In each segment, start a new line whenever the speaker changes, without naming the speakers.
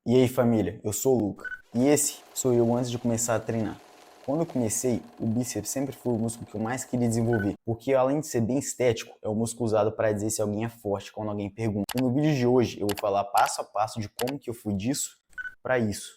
E aí família, eu sou o Luca e esse sou eu antes de começar a treinar. Quando eu comecei, o bíceps sempre foi o músculo que eu mais queria desenvolver, porque além de ser bem estético, é o músculo usado para dizer se alguém é forte quando alguém pergunta. E no vídeo de hoje eu vou falar passo a passo de como que eu fui disso para isso.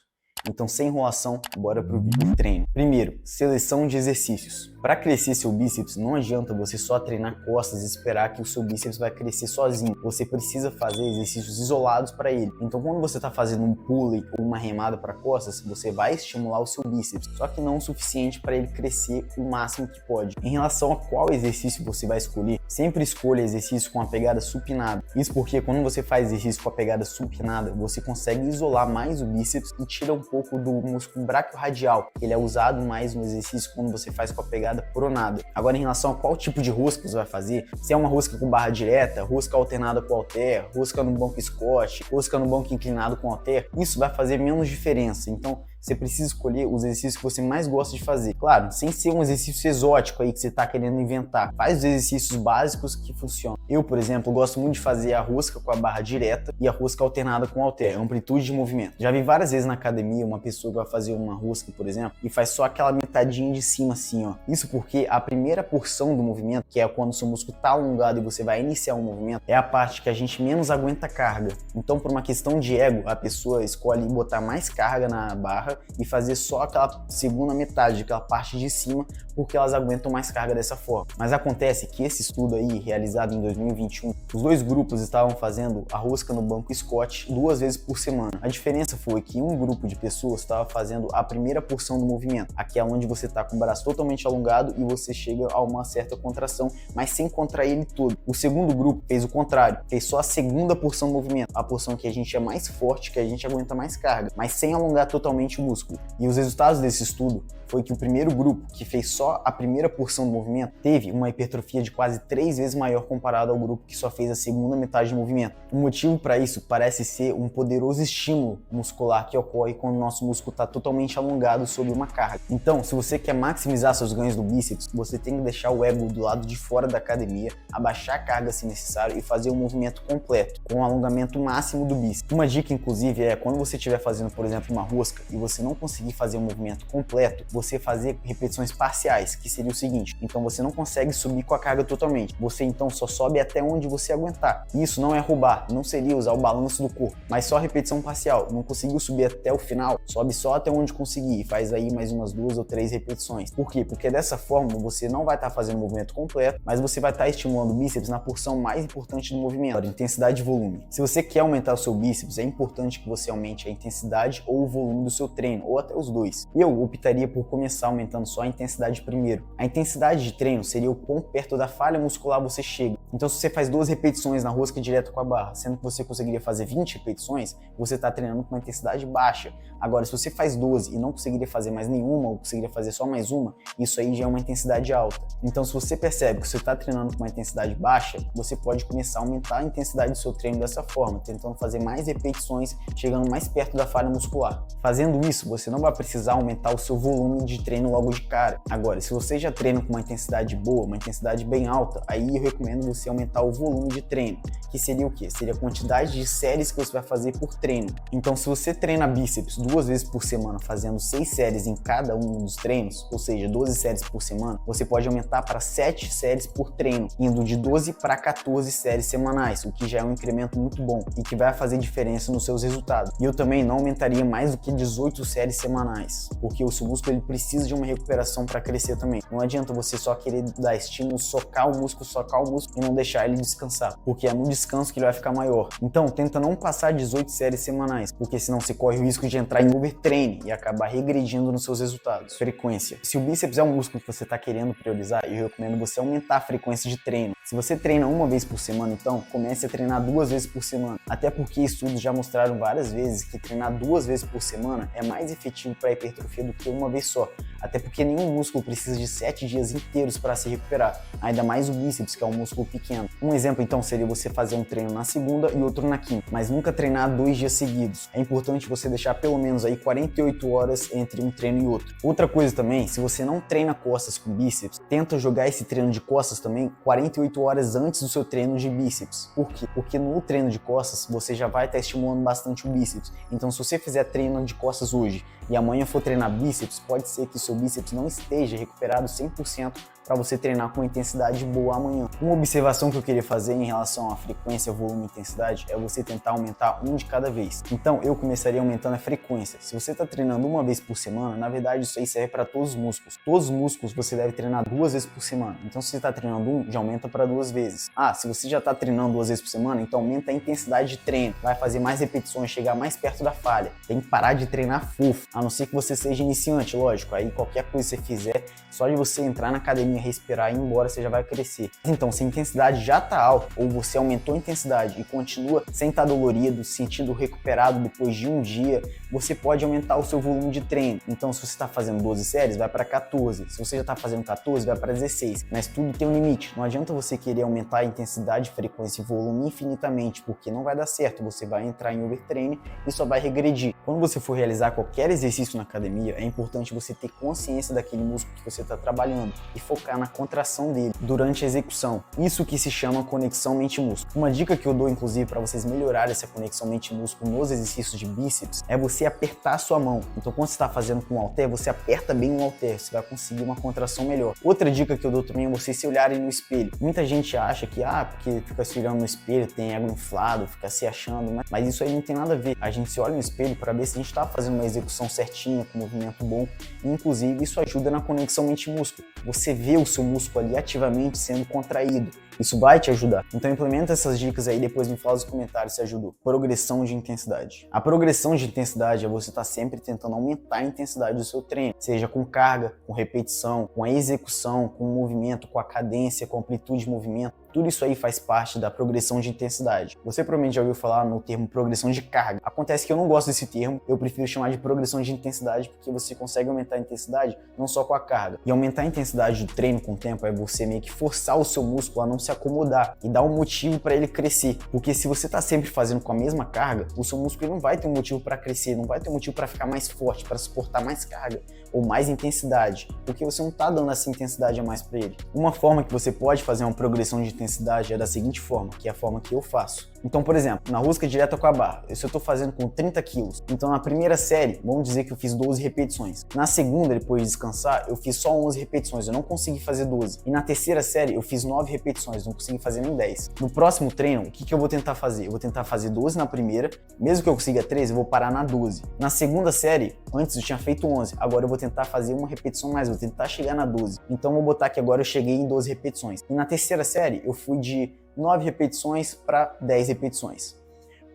Então, sem enrolação, bora pro vídeo. Treino. Primeiro, seleção de exercícios. Para crescer seu bíceps, não adianta você só treinar costas e esperar que o seu bíceps vai crescer sozinho. Você precisa fazer exercícios isolados para ele. Então, quando você está fazendo um pulley ou uma remada para costas, você vai estimular o seu bíceps, só que não o suficiente para ele crescer o máximo que pode. Em relação a qual exercício você vai escolher, sempre escolha exercício com a pegada supinada. Isso porque quando você faz exercício com a pegada supinada, você consegue isolar mais o bíceps e tira um pouco do músculo braquiorradial. Ele é usado mais no exercício quando você faz com a pegada pronada. Agora, em relação a qual tipo de rosca você vai fazer, se é uma rosca com barra direta, rosca alternada com halter, rosca no banco Scott, rosca no banco inclinado com halter, isso vai fazer menos diferença. Então, você precisa escolher os exercícios que você mais gosta de fazer. Claro, sem ser um exercício exótico aí que você está querendo inventar. Faz os exercícios básicos que funcionam. Eu, por exemplo, gosto muito de fazer a rosca com a barra direta e a rosca alternada com halter, amplitude de movimento. Já vi várias vezes na academia uma pessoa que vai fazer uma rosca, por exemplo, e faz só aquela metadinha de cima assim, ó. Isso porque a primeira porção do movimento, que é quando o seu músculo está alongado e você vai iniciar um movimento, é a parte que a gente menos aguenta carga. Então, por uma questão de ego, a pessoa escolhe botar mais carga na barra e fazer só aquela segunda metade, aquela parte de cima, porque elas aguentam mais carga dessa forma. Mas acontece que esse estudo aí, realizado em 2021, os dois grupos estavam fazendo a rosca no banco Scott 2 vezes por semana. A diferença foi que um grupo de pessoas estava fazendo a primeira porção do movimento, aquela onde você está com o braço totalmente alongado e você chega a uma certa contração, mas sem contrair ele todo. O segundo grupo fez o contrário, fez só a segunda porção do movimento, a porção que a gente é mais forte, que a gente aguenta mais carga, mas sem alongar totalmente o músculo. E os resultados desse estudo foi que o primeiro grupo, que fez só a primeira porção do movimento, teve uma hipertrofia de quase 3 vezes maior comparado ao grupo que só fez a segunda metade do movimento. O motivo para isso parece ser um poderoso estímulo muscular que ocorre quando o nosso músculo está totalmente alongado sob uma carga. Então, se você quer maximizar seus ganhos do bíceps, você tem que deixar o ego do lado de fora da academia, abaixar a carga se necessário e fazer um movimento completo, com o alongamento máximo do bíceps. Uma dica, inclusive, é quando você estiver fazendo, por exemplo, uma rosca e você não conseguir fazer um movimento completo, você fazer repetições parciais, que seria o seguinte: então você não consegue subir com a carga totalmente, você então só sobe até onde você aguentar. Isso não é roubar, não seria usar o balanço do corpo, mas só repetição parcial. Não conseguiu subir até o final, sobe só até onde conseguir e faz aí mais umas 2 ou 3 repetições. Por quê? Porque dessa forma você não vai estar fazendo o movimento completo, mas você vai estar estimulando o bíceps na porção mais importante do movimento, intensidade e volume. Se você quer aumentar o seu bíceps, é importante que você aumente a intensidade ou o volume do seu treino, ou até os dois. Eu optaria por começar aumentando só a intensidade primeiro. A intensidade de treino seria o quão perto da falha muscular você chega. Então, se você faz 2 repetições na rosca direto com a barra, sendo que você conseguiria fazer 20 repetições, você está treinando com uma intensidade baixa. Agora, se você faz 12 e não conseguiria fazer mais nenhuma, ou conseguiria fazer só mais uma, isso aí já é uma intensidade alta. Então, se você percebe que você está treinando com uma intensidade baixa, você pode começar a aumentar a intensidade do seu treino dessa forma, tentando fazer mais repetições, chegando mais perto da falha muscular. Fazendo isso, você não vai precisar aumentar o seu volume de treino logo de cara. Agora, se você já treina com uma intensidade boa, uma intensidade bem alta, aí eu recomendo você aumentar o volume de treino, que seria o quê? Seria a quantidade de séries que você vai fazer por treino. Então, se você treina bíceps 2 vezes por semana, fazendo 6 séries em cada um dos treinos, ou seja, 12 séries por semana, você pode aumentar para 7 séries por treino, indo de 12 para 14 séries semanais, o que já é um incremento muito bom e que vai fazer diferença nos seus resultados. E eu também não aumentaria mais do que 18 séries semanais, porque o seu músculo ele precisa de uma recuperação para crescer também. Não adianta você só querer dar estímulo, socar o músculo e não deixar ele descansar, porque é no descanso que ele vai ficar maior. Então, tenta não passar 18 séries semanais, porque senão você corre o risco de entrar em overtraining e acabar regredindo nos seus resultados. Frequência. Se o bíceps é um músculo que você está querendo priorizar, eu recomendo você aumentar a frequência de treino. Se você treina uma vez por semana, então comece a treinar 2 vezes por semana. Até porque estudos já mostraram várias vezes que treinar 2 vezes por semana é mais efetivo para a hipertrofia do que uma vez só. Até porque nenhum músculo precisa de 7 dias inteiros para se recuperar. Ainda mais o bíceps, que é um músculo pequeno. Um exemplo então seria você fazer um treino na segunda e outro na quinta, mas nunca treinar 2 dias seguidos. É importante você deixar pelo menos aí 48 horas entre um treino e outro. Outra coisa também, se você não treina costas com bíceps, tenta jogar esse treino de costas também 48 horas antes do seu treino de bíceps. Por quê? Porque no treino de costas você já vai estar estimulando bastante o bíceps. Então se você fizer treino de costas hoje e amanhã for treinar bíceps, pode ser que o seu bíceps não esteja recuperado 100% para você treinar com intensidade boa amanhã. Uma observação que eu queria fazer em relação à frequência, volume e intensidade é você tentar aumentar um de cada vez. Então eu começaria aumentando a frequência. Se você está treinando uma vez por semana, na verdade isso aí serve para todos os músculos. Todos os músculos você deve treinar 2 vezes por semana. Então se você está treinando um, já aumenta para 2 vezes. Se você já está treinando 2 vezes por semana, então aumenta a intensidade de treino. Vai fazer mais repetições, chegar mais perto da falha. Tem que parar de treinar fofo, a não ser que você seja iniciante, lógico. Aí qualquer coisa que você fizer, só de você entrar na academia, respirar e ir embora, você já vai crescer. Então, se a intensidade já está alta, ou você aumentou a intensidade e continua sem estar dolorido, sentindo recuperado depois de um dia, você pode aumentar o seu volume de treino. Então, se você está fazendo 12 séries, vai para 14. Se você já está fazendo 14, vai para 16. Mas tudo tem um limite. Não adianta você querer aumentar a intensidade, frequência e volume infinitamente, porque não vai dar certo. Você vai entrar em overtraining e só vai regredir. Quando você for realizar qualquer exercício na academia, é importante você ter consciência daquele músculo que você está trabalhando e focar na contração dele durante a execução. Isso que se chama conexão mente-músculo. Uma dica que eu dou, inclusive, para vocês melhorarem essa conexão mente-músculo nos exercícios de bíceps é você apertar a sua mão. Então, quando você está fazendo com o halter, você aperta bem o halter, você vai conseguir uma contração melhor. Outra dica que eu dou também é vocês se olharem no espelho. Muita gente acha que, porque fica se olhando no espelho, tem ego inflado, fica se achando, mas isso aí não tem nada a ver. A gente se olha no espelho para ver se a gente está fazendo uma execução certinha, com movimento bom, e, inclusive, isso ajuda na conexão mente-músculo. Você vê o seu músculo ali ativamente sendo contraído. Isso vai te ajudar. Então implementa essas dicas aí, depois me fala nos comentários se ajudou. Progressão de intensidade. A progressão de intensidade é você estar sempre tentando aumentar a intensidade do seu treino, seja com carga, com repetição, com a execução, com o movimento, com a cadência, com a amplitude de movimento. Tudo isso aí faz parte da progressão de intensidade. Você provavelmente já ouviu falar no termo progressão de carga. Acontece que eu não gosto desse termo, eu prefiro chamar de progressão de intensidade, porque você consegue aumentar a intensidade não só com a carga. E aumentar a intensidade do treino com o tempo é você meio que forçar o seu músculo a não se acomodar e dar um motivo para ele crescer. Porque se você está sempre fazendo com a mesma carga, o seu músculo não vai ter um motivo para crescer, não vai ter um motivo para ficar mais forte, para suportar mais carga ou mais intensidade, porque você não está dando essa intensidade a mais para ele. Uma forma que você pode fazer uma progressão de intensidade é da seguinte forma, que é a forma que eu faço. Então, por exemplo, na rosca direta com a barra, eu estou fazendo com 30 quilos. Então, na primeira série, vamos dizer que eu fiz 12 repetições. Na segunda, depois de descansar, eu fiz só 11 repetições, eu não consegui fazer 12. E na terceira série, eu fiz 9 repetições, não consegui fazer nem 10. No próximo treino, o que eu vou tentar fazer? Eu vou tentar fazer 12 na primeira, mesmo que eu consiga 13, eu vou parar na 12. Na segunda série, antes eu tinha feito 11, agora eu vou tentar fazer uma repetição mais, vou tentar chegar na 12. Então, eu vou botar que agora eu cheguei em 12 repetições. E na terceira série, eu fui de 9 repetições para 10 repetições.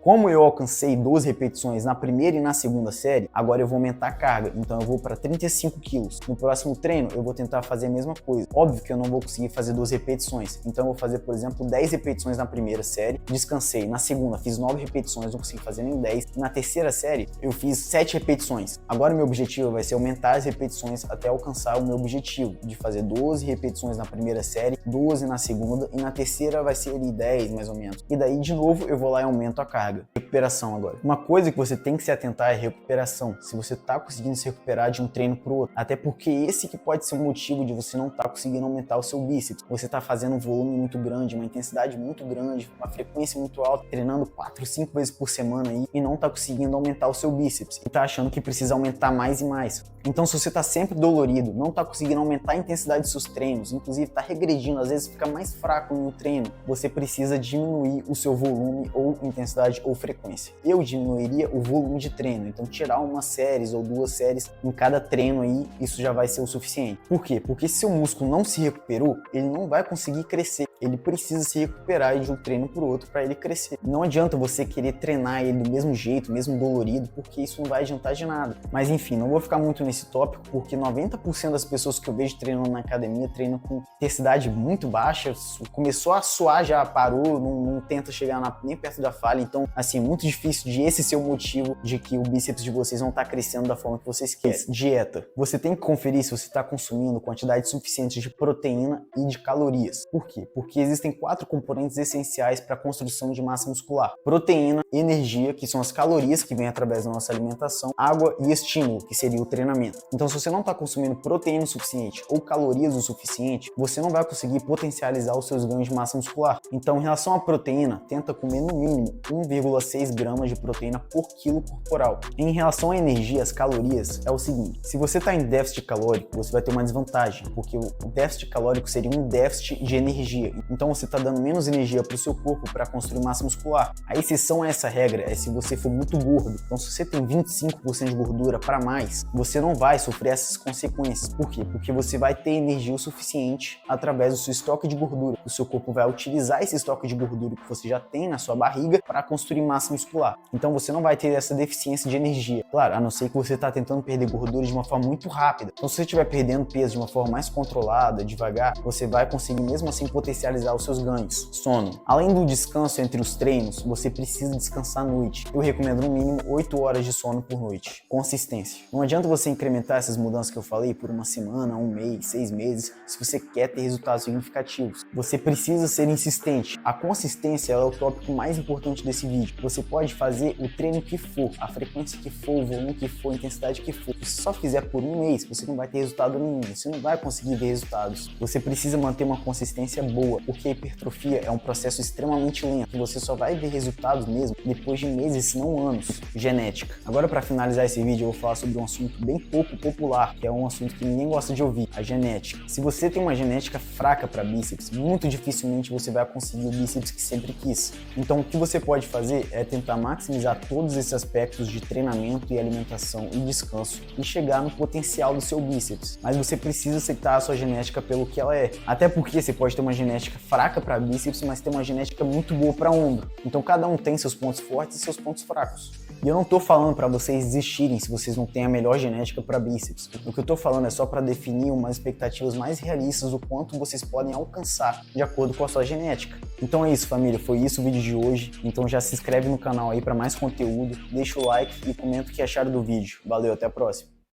Como eu alcancei 12 repetições na primeira e na segunda série, agora eu vou aumentar a carga, então eu vou para 35 quilos. No próximo treino, eu vou tentar fazer a mesma coisa. Óbvio que eu não vou conseguir fazer 12 repetições, então eu vou fazer, por exemplo, 10 repetições na primeira série, descansei. Na segunda, fiz 9 repetições, não consegui fazer nem 10. Na terceira série, eu fiz 7 repetições. Agora o meu objetivo vai ser aumentar as repetições até alcançar o meu objetivo, de fazer 12 repetições na primeira série, 12 na segunda, e na terceira vai ser ali 10, mais ou menos. E daí, de novo, eu vou lá e aumento a carga. Recuperação agora. Uma coisa que você tem que se atentar é recuperação. Se você tá conseguindo se recuperar de um treino pro outro. Até porque esse que pode ser o motivo de você não tá conseguindo aumentar o seu bíceps. Você tá fazendo um volume muito grande, uma intensidade muito grande, uma frequência muito alta, treinando 4, 5 vezes por semana aí e não tá conseguindo aumentar o seu bíceps. E tá achando que precisa aumentar mais e mais. Então, se você tá sempre dolorido, não tá conseguindo aumentar a intensidade dos seus treinos, inclusive tá regredindo, às vezes fica mais fraco no treino, você precisa diminuir o seu volume ou intensidade ou frequência. Eu diminuiria o volume de treino, então tirar umas séries ou 2 séries em cada treino aí, isso já vai ser o suficiente. Por quê? Porque se o músculo não se recuperou, ele não vai conseguir crescer. Ele precisa se recuperar de um treino para o outro para ele crescer. Não adianta você querer treinar ele do mesmo jeito, mesmo dolorido, porque isso não vai adiantar de nada. Mas enfim, não vou ficar muito nesse tópico, porque 90% das pessoas que eu vejo treinando na academia treinam com intensidade muito baixa, começou a suar, já parou, não tenta chegar nem perto da falha, então Assim, muito difícil de esse ser o motivo de que o bíceps de vocês não tá crescendo da forma que vocês querem. Dieta. Você tem que conferir se você está consumindo quantidade suficiente de proteína e de calorias. Por quê? Porque existem 4 componentes essenciais para a construção de massa muscular: proteína, energia, que são as calorias que vêm através da nossa alimentação, água e estímulo, que seria o treinamento. Então, se você não está consumindo proteína o suficiente ou calorias o suficiente, você não vai conseguir potencializar os seus ganhos de massa muscular. Então, em relação à proteína, tenta comer no mínimo 1,6 gramas de proteína por quilo corporal. Em relação à energia, as calorias, é o seguinte: se você está em déficit calórico, você vai ter uma desvantagem, porque o déficit calórico seria um déficit de energia. Então, você está dando menos energia para o seu corpo para construir massa muscular. A exceção a essa regra é se você for muito gordo. Então, se você tem 25% de gordura para mais, você não vai sofrer essas consequências. Por quê? Porque você vai ter energia o suficiente através do seu estoque de gordura. O seu corpo vai utilizar esse estoque de gordura que você já tem na sua barriga para construir massa muscular. Então, você não vai ter essa deficiência de energia. Claro, a não ser que você está tentando perder gordura de uma forma muito rápida. Então, se você estiver perdendo peso de uma forma mais controlada, devagar, você vai conseguir mesmo assim potencializar os seus ganhos. Sono. Além do descanso entre os treinos, você precisa descansar à noite. Eu recomendo no mínimo 8 horas de sono por noite. Consistência. Não adianta você incrementar essas mudanças que eu falei por uma semana, um mês, 6 meses, se você quer ter resultados significativos. Você precisa ser insistente. A consistência é o tópico mais importante desse vídeo. Você pode fazer o treino que for, a frequência que for, o volume que for, a intensidade que for. Se você só fizer por um mês, você não vai ter resultado nenhum. Você não vai conseguir ver resultados. Você precisa manter uma consistência boa, porque a hipertrofia é um processo extremamente lento. Você só vai ver resultados mesmo depois de meses, se não anos. Genética. Agora, para finalizar esse vídeo, eu vou falar sobre um assunto bem pouco popular, que é um assunto que ninguém gosta de ouvir: a genética. Se você tem uma genética fraca para bíceps, muito dificilmente você vai conseguir o bíceps que sempre quis. Então, o que você pode fazer é tentar maximizar todos esses aspectos de treinamento e alimentação e descanso e chegar no potencial do seu bíceps. Mas você precisa aceitar a sua genética pelo que ela é. Até porque você pode ter uma genética fraca para bíceps, mas ter uma genética muito boa para ombro. Então, cada um tem seus pontos fortes e seus pontos fracos. E eu não tô falando para vocês desistirem se vocês não têm a melhor genética para bíceps. O que eu tô falando é só para definir umas expectativas mais realistas do quanto vocês podem alcançar de acordo com a sua genética. Então é isso, família, foi isso o vídeo de hoje. Então já se inscreve no canal aí para mais conteúdo, deixa o like e comenta o que acharam do vídeo. Valeu, até a próxima.